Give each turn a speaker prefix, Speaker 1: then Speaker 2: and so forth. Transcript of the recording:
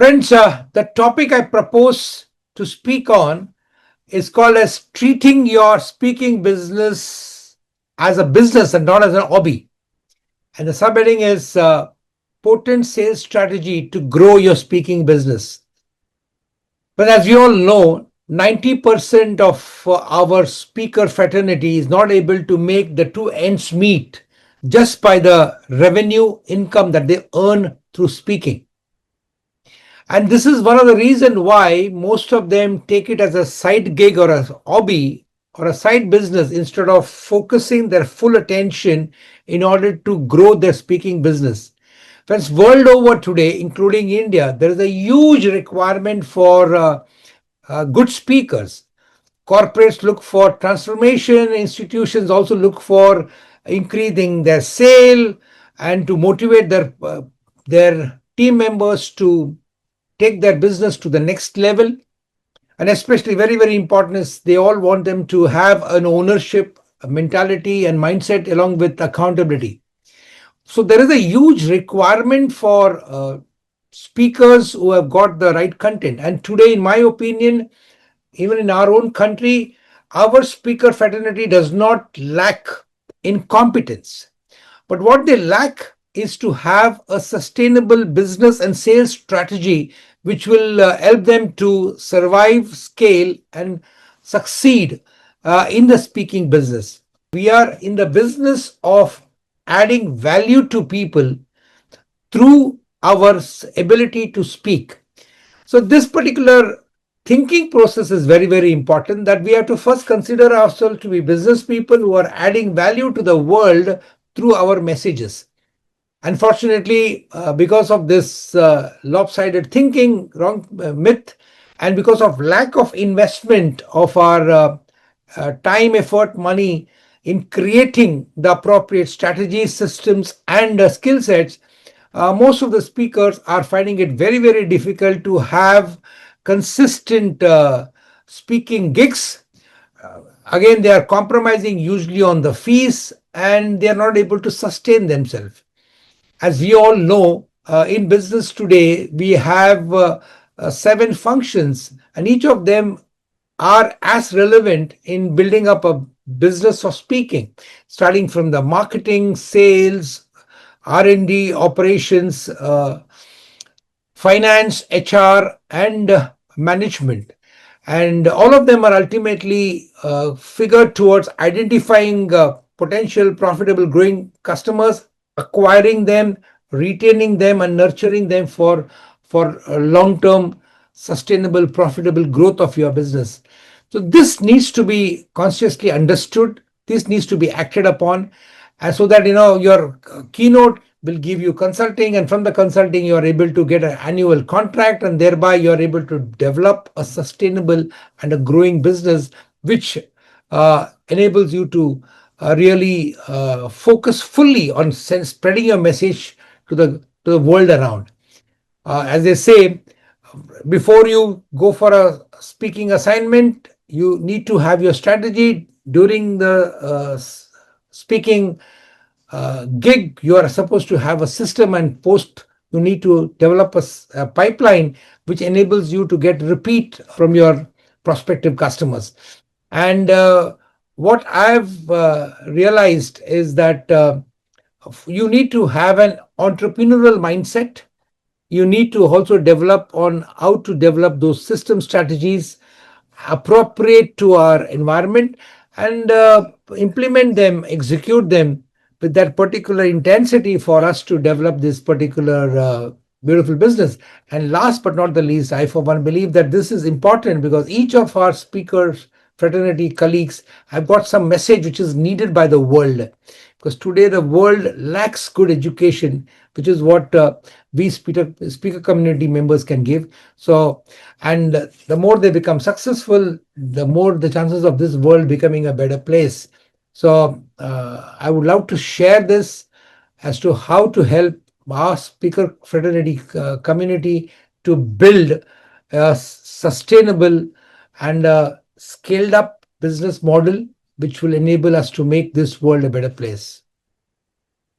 Speaker 1: Friends, the topic I propose to speak on is called as treating your speaking business as a business and not as a hobby. And the subheading is potent sales strategy to grow your speaking business. But as you all know, 90% of our speaker fraternity is not able to make the two ends meet just by the revenue income that they earn through speaking. And this is one of the reasons why most of them take it as a side gig or a hobby or a side business instead of focusing their full attention in order to grow their speaking business. Friends, world over today, including India, there is a huge requirement for good speakers. Corporates look for transformation, institutions also look for increasing their sale and to motivate their team members to take their business to the next level. And especially very, very important is they all want them to have an ownership mentality and mindset along with accountability. So there is a huge requirement for speakers who have got the right content. And today, in my opinion, even in our own country, our speaker fraternity does not lack in competence. But what they lack is to have a sustainable business and sales strategy which will help them to survive, scale, and succeed in the speaking business. We are in the business of adding value to people through our ability to speak. So, this particular thinking process is very, very important, that we have to first consider ourselves to be business people who are adding value to the world through our messages. Unfortunately, because of this lopsided thinking, wrong myth, and because of lack of investment of our time, effort, money in creating the appropriate strategies, systems, and skill sets, most of the speakers are finding it very, very difficult to have consistent speaking gigs. Again, they are compromising usually on the fees and they are not able to sustain themselves. As we all know, in business today, we have 7 functions, and each of them are as relevant in building up a business of speaking, starting from the marketing, sales, R&D, operations, finance, HR, and management. And all of them are ultimately figured towards identifying potential profitable growing customers, acquiring them, retaining them, and nurturing them for long-term sustainable profitable growth of your business. So this needs to be consciously understood. This needs to be acted upon, and so that your keynote will give you consulting, and from the consulting you are able to get an annual contract, and thereby you are able to develop a sustainable and a growing business which enables you to really focus fully on spreading your message to the world around. As they say, before you go for a speaking assignment, you need to have your strategy. During the speaking gig, you are supposed to have a system, and post you need to develop a pipeline which enables you to get repeat from your prospective customers. And what I've realized is that you need to have an entrepreneurial mindset. You need to also develop on how to develop those system strategies appropriate to our environment, and implement them, execute them with that particular intensity for us to develop this particular beautiful business. And last but not the least, I for one believe that this is important because each of our speakers, fraternity colleagues have got some message which is needed by the world. Because today the world lacks good education, which is what we speaker community members can give. So, and the more they become successful, the more the chances of this world becoming a better place. So I would love to share this as to how to help our speaker fraternity community to build a sustainable and scaled up business model which will enable us to make this world a better place.